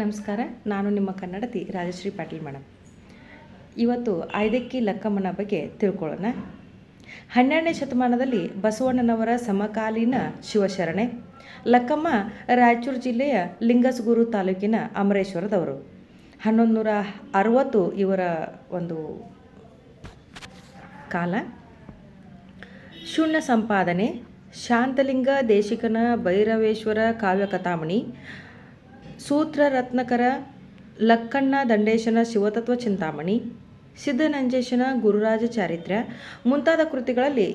ನಮಸ್ಕಾರ. ನಾನು ನಿಮ್ಮ ಕನ್ನಡತಿ ರಾಜಶ್ರೀ ಪಾಟೀಲ್ ಮೇಡಮ್. ಇವತ್ತು ಐದಕ್ಕಿ ಲಕ್ಕಮ್ಮನ ಬಗ್ಗೆ ತಿಳ್ಕೊಳ್ಳೋಣ. 12ನೇ ಶತಮಾನದಲ್ಲಿ ಬಸವಣ್ಣನವರ ಸಮಕಾಲೀನ ಶಿವಶರಣೆ. ಲಕ್ಕಮ್ಮ ರಾಯಚೂರು ಜಿಲ್ಲೆಯ ಲಿಂಗಸಗೂರು ತಾಲೂಕಿನ ಅಮರೇಶ್ವರದವರು. 1160 ಇವರ ಒಂದು ಕಾಲ. ಶೂನ್ಯ ಸಂಪಾದನೆ, ಶಾಂತಲಿಂಗ ದೇಶಿಕನ ಭೈರವೇಶ್ವರ ಕಾವ್ಯಕಥಾಮಣಿ, ಸೂತ್ರ ರತ್ನಕರ, ಲಕ್ಕಣ್ಣ ದಂಡೇಶನ ಶಿವತತ್ವ ಚಿಂತಾಮಣಿ, ಸಿದ್ದನಂಜೇಶನ ಗುರುರಾಜ ಚಾರಿತ್ರ್ಯ ಮುಂತಾದ ಕೃತಿಗಳಲ್ಲಿ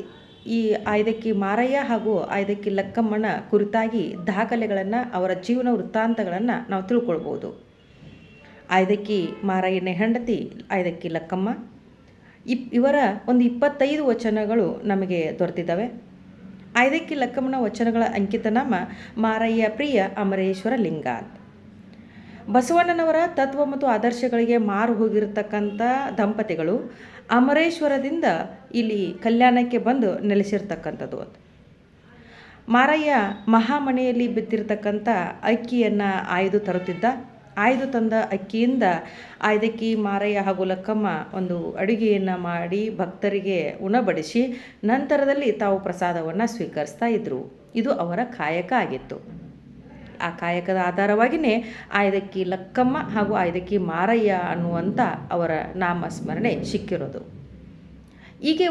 ಈ ಐದಕ್ಕಿ ಮಾರಯ್ಯ ಹಾಗೂ ಐದಕ್ಕಿ ಲಕ್ಕಮ್ಮನ ಕುರಿತಾಗಿ ದಾಖಲೆಗಳನ್ನು, ಅವರ ಜೀವನ ವೃತ್ತಾಂತಗಳನ್ನು ನಾವು ತಿಳ್ಕೊಳ್ಬೋದು. ಐದಕ್ಕಿ ಮಾರಯ್ಯನ ಹೆಂಡತಿ ಐದಕ್ಕಿ ಲಕ್ಕಮ್ಮ. ಇವರ ಒಂದು 25 ವಚನಗಳು ನಮಗೆ ದೊರೆತಿದ್ದಾವೆ. ಐದಕ್ಕಿ ಲಕ್ಕಮ್ಮನ ವಚನಗಳ ಅಂಕಿತನಾಮ ಮಾರಯ್ಯ ಪ್ರಿಯ ಅಮರೇಶ್ವರ ಲಿಂಗ. ಬಸವಣ್ಣನವರ ತತ್ವ ಮತ್ತು ಆದರ್ಶಗಳಿಗೆ ಮಾರು ಹೋಗಿರತಕ್ಕಂಥ ದಂಪತಿಗಳು ಅಮರೇಶ್ವರದಿಂದ ಇಲ್ಲಿ ಕಲ್ಯಾಣಕ್ಕೆ ಬಂದು ನೆಲೆಸಿರ್ತಕ್ಕಂಥದ್ದು. ಮಾರಯ್ಯ ಮಹಾಮನೆಯಲ್ಲಿ ಬಿದ್ದಿರತಕ್ಕಂಥ ಅಕ್ಕಿಯನ್ನು ಆಯ್ದು ತರುತ್ತಿದ್ದ. ಆಯ್ದು ತಂದ ಅಕ್ಕಿಯಿಂದ ಐದಕ್ಕಿ ಮಾರಯ್ಯ ಹಾಗೂ ಲಕ್ಕಮ್ಮ ಒಂದು ಅಡುಗೆಯನ್ನು ಮಾಡಿ ಭಕ್ತರಿಗೆ ಉಣಬಡಿಸಿ ನಂತರದಲ್ಲಿ ತಾವು ಪ್ರಸಾದವನ್ನು ಸ್ವೀಕರಿಸ್ತಾ ಇದ್ದರು. ಇದು ಅವರ ಕಾಯಕ ಆಗಿತ್ತು. ಆ ಕಾಯಕದ ಆಧಾರವಾಗಿಯೇ ಐದಕ್ಕಿ ಲಕ್ಕಮ್ಮ ಹಾಗೂ ಐದಕ್ಕಿ ಮಾರಯ್ಯ ಅನ್ನುವಂಥ ಅವರ ನಾಮಸ್ಮರಣೆ ಸಿಕ್ಕಿರೋದು. ಹೀಗೆ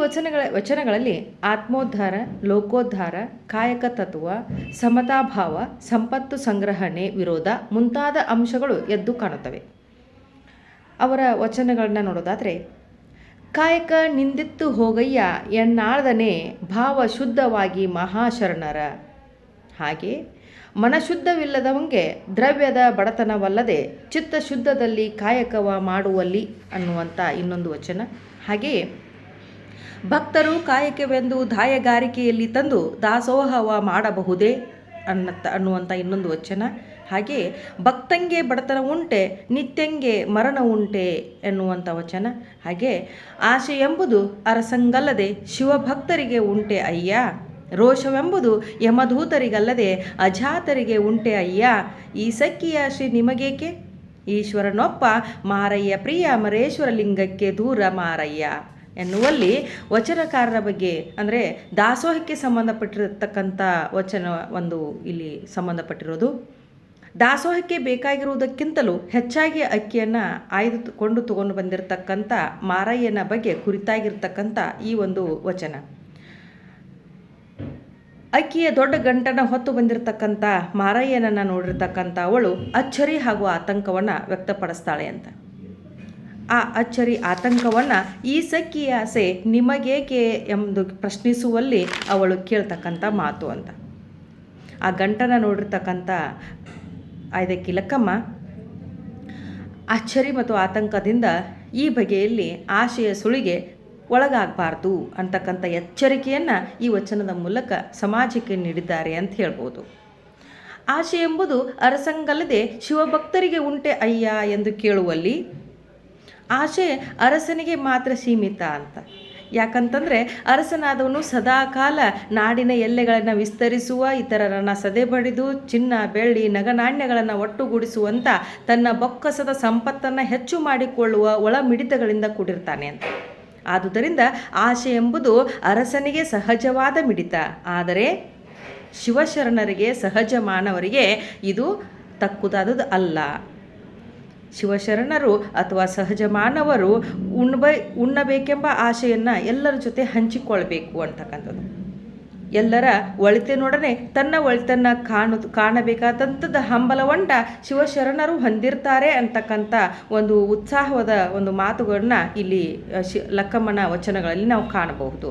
ವಚನಗಳಲ್ಲಿ ಆತ್ಮೋದ್ಧಾರ, ಲೋಕೋದ್ಧಾರ, ಕಾಯಕ ತತ್ವ, ಸಮತಾಭಾವ, ಸಂಪತ್ತು ಸಂಗ್ರಹಣೆ ವಿರೋಧ ಮುಂತಾದ ಅಂಶಗಳು ಎದ್ದು ಕಾಣುತ್ತವೆ. ಅವರ ವಚನಗಳನ್ನ ನೋಡೋದಾದರೆ, ಕಾಯಕ ನಿಂದಿತ್ತು ಹೋಗಯ್ಯ ಎನ್ನಾಳ್ದನೆ ಭಾವ ಶುದ್ಧವಾಗಿ ಮಹಾಶರಣರ. ಹಾಗೆ ಮನಶುದ್ಧವಿಲ್ಲದವಂಗೆ ದ್ರವ್ಯದ ಬಡತನವಲ್ಲದೆ ಚಿತ್ತ ಶುದ್ಧದಲ್ಲಿ ಕಾಯಕವ ಮಾಡುವಲ್ಲಿ ಅನ್ನುವಂಥ ಇನ್ನೊಂದು ವಚನ. ಹಾಗೆಯೇ ಭಕ್ತರು ಕಾಯಕವೆಂದು ದಾಯಗಾರಿಕೆಯಲ್ಲಿ ತಂದು ದಾಸೋಹವ ಮಾಡಬಹುದೇ ಅನ್ನುವಂಥ ಇನ್ನೊಂದು ವಚನ. ಹಾಗೆಯೇ ಭಕ್ತಂಗೆ ಬಡತನ ಉಂಟೆ ನಿತ್ಯಂಗೆ ಮರಣ ಉಂಟೆ ಎನ್ನುವಂಥ ವಚನ. ಹಾಗೆ ಆಶೆ ಎಂಬುದು ಅರಸಂಗಲ್ಲದೆ ಶಿವಭಕ್ತರಿಗೆ ಉಂಟೆ ಅಯ್ಯ, ರೋಷವೆಂಬುದು ಯಮಧೂತರಿಗಲ್ಲದೆ ಅಜಾತರಿಗೆ ಉಂಟೆ ಅಯ್ಯ, ಈ ಸಖಿಯ ಶ್ರೀ ನಿಮಗೇಕೆ, ಈಶ್ವರನೊಪ್ಪ ಮಾರಯ್ಯ ಪ್ರಿಯ ಅಮರೇಶ್ವರ ಲಿಂಗಕ್ಕೆ ದೂರ ಮಾರಯ್ಯ ಎನ್ನುವಲ್ಲಿ ವಚನಕಾರರ ಬಗ್ಗೆ, ಅಂದರೆ ದಾಸೋಹಕ್ಕೆ ಸಂಬಂಧಪಟ್ಟಿರತಕ್ಕಂಥ ವಚನ ಒಂದು ಇಲ್ಲಿ ಸಂಬಂಧಪಟ್ಟಿರೋದು. ದಾಸೋಹಕ್ಕೆ ಬೇಕಾಗಿರುವುದಕ್ಕಿಂತಲೂ ಹೆಚ್ಚಾಗಿ ಅಕ್ಕಿಯನ್ನು ಆಯ್ದುಕೊಂಡು ತಗೊಂಡು ಬಂದಿರತಕ್ಕಂಥ ಮಾರಯ್ಯನ ಬಗ್ಗೆ ಕುರಿತಾಗಿರ್ತಕ್ಕಂಥ ಈ ಒಂದು ವಚನ. ಅಕ್ಕಿಯ ದೊಡ್ಡ ಗಂಟನ ಹೊತ್ತು ಬಂದಿರತಕ್ಕಂಥ ಮಾರಯ್ಯನನ್ನು ನೋಡಿರ್ತಕ್ಕಂಥ ಅವಳು ಅಚ್ಚರಿ ಹಾಗೂ ಆತಂಕವನ್ನು ವ್ಯಕ್ತಪಡಿಸ್ತಾಳೆ ಅಂತ. ಆ ಅಚ್ಚರಿ ಆತಂಕವನ್ನು ಈ ಸಖಿಯ ಆಸೆ ನಿಮಗೇಕೆ ಎಂದು ಪ್ರಶ್ನಿಸುವಲ್ಲಿ ಅವಳು ಕೇಳ್ತಕ್ಕಂಥ ಮಾತು ಅಂತ. ಆ ಗಂಟನ ನೋಡಿರ್ತಕ್ಕಂಥ ಐದಕ್ಕಿ ಲಕ್ಕಮ್ಮ ಅಚ್ಚರಿ ಮತ್ತು ಆತಂಕದಿಂದ ಈ ಬಗೆಯಲ್ಲಿ ಆಶೆಯ ಸುಳಿಗೆ ಒಳಗಾಗಬಾರ್ದು ಅಂತಕ್ಕಂಥ ಎಚ್ಚರಿಕೆಯನ್ನು ಈ ವಚನದ ಮೂಲಕ ಸಮಾಜಕ್ಕೆ ನೀಡಿದ್ದಾರೆ ಅಂತ ಹೇಳ್ಬೋದು. ಆಶೆ ಎಂಬುದು ಅರಸಂಗಲ್ಲದೆ ಶಿವಭಕ್ತರಿಗೆ ಉಂಟೆ ಅಯ್ಯ ಎಂದು ಕೇಳುವಲ್ಲಿ ಆಶೆ ಅರಸನಿಗೆ ಮಾತ್ರ ಸೀಮಿತ ಅಂತ. ಯಾಕಂತಂದರೆ ಅರಸನಾದವನು ಸದಾಕಾಲ ನಾಡಿನ ಎಲ್ಲೆಗಳನ್ನು ವಿಸ್ತರಿಸುವ, ಇತರರನ್ನು ಸದೆಬಡಿದು ಚಿನ್ನ ಬೆಳ್ಳಿ ನಗನಾಣ್ಯಗಳನ್ನು ಒಟ್ಟುಗೂಡಿಸುವಂಥ ತನ್ನ ಬೊಕ್ಕಸದ ಸಂಪತ್ತನ್ನು ಹೆಚ್ಚು ಮಾಡಿಕೊಳ್ಳುವ ಒಳ ಮಿಡಿತಗಳಿಂದ ಕೂಡಿರ್ತಾನೆ ಅಂತ. ಆದುದರಿಂದ ಆಶೆ ಎಂಬುದು ಅರಸನಿಗೆ ಸಹಜವಾದ ಮಿಡಿತ. ಆದರೆ ಶಿವಶರಣರಿಗೆ, ಸಹಜ ಮಾನವರಿಗೆ ಇದು ತಕ್ಕುದಾದುದು ಅಲ್ಲ. ಶಿವಶರಣರು ಅಥವಾ ಸಹಜ ಮಾನವರು ಉಣ್ಣಬೇಕೆಂಬ ಆಶೆಯನ್ನು ಎಲ್ಲರ ಜೊತೆ ಹಂಚಿಕೊಳ್ಬೇಕು ಅಂತಕ್ಕಂಥದ್ದು. ಎಲ್ಲರ ಒಳಿತಿನೊಡನೆ ತನ್ನ ಒಳಿತನ್ನು ಕಾಣಬೇಕಾದಂಥದ್ದು ಹಂಬಲವಂಡ ಶಿವಶರಣರು ಹೊಂದಿರ್ತಾರೆ ಅಂತಕ್ಕಂಥ ಒಂದು ಉತ್ಸಾಹವಾದ ಒಂದು ಮಾತುಗಳನ್ನ ಇಲ್ಲಿ ಲಕ್ಕಮ್ಮನ ವಚನಗಳಲ್ಲಿ ನಾವು ಕಾಣಬಹುದು.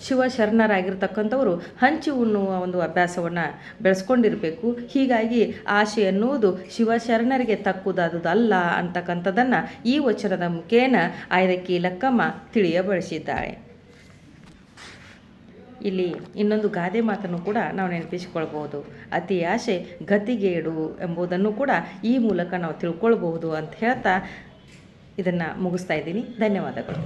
ಶಿವಶರಣರಾಗಿರ್ತಕ್ಕಂಥವರು ಹಂಚಿ ಉಣ್ಣುವ ಒಂದು ಅಭ್ಯಾಸವನ್ನು ಬೆಳೆಸ್ಕೊಂಡಿರಬೇಕು. ಹೀಗಾಗಿ ಆಶೆ ಎನ್ನುವುದು ಶಿವಶರಣರಿಗೆ ತಕ್ಕುದಾದುದಲ್ಲ ಅಂತಕ್ಕಂಥದ್ದನ್ನು ಈ ವಚನದ ಮುಖೇನ ಐದಕ್ಕಿ ಲಕ್ಕಮ್ಮ ತಿಳಿಯಬಡಿಸಿದ್ದಾಳೆ. ಇಲ್ಲಿ ಇನ್ನೊಂದು ಗಾದೆ ಮಾತನ್ನು ಕೂಡ ನಾವು ನೆನಪಿಸಿಕೊಳ್ಬಹುದು. ಅತಿ ಆಶೆ ಗತಿಗೇಡು ಎಂಬುದನ್ನು ಕೂಡ ಈ ಮೂಲಕ ನಾವು ತಿಳ್ಕೊಳ್ಬಹುದು ಅಂತ ಹೇಳ್ತಾ ಇದನ್ನು ಮುಗಿಸ್ತಾ ಇದ್ದೀನಿ. ಧನ್ಯವಾದಗಳು.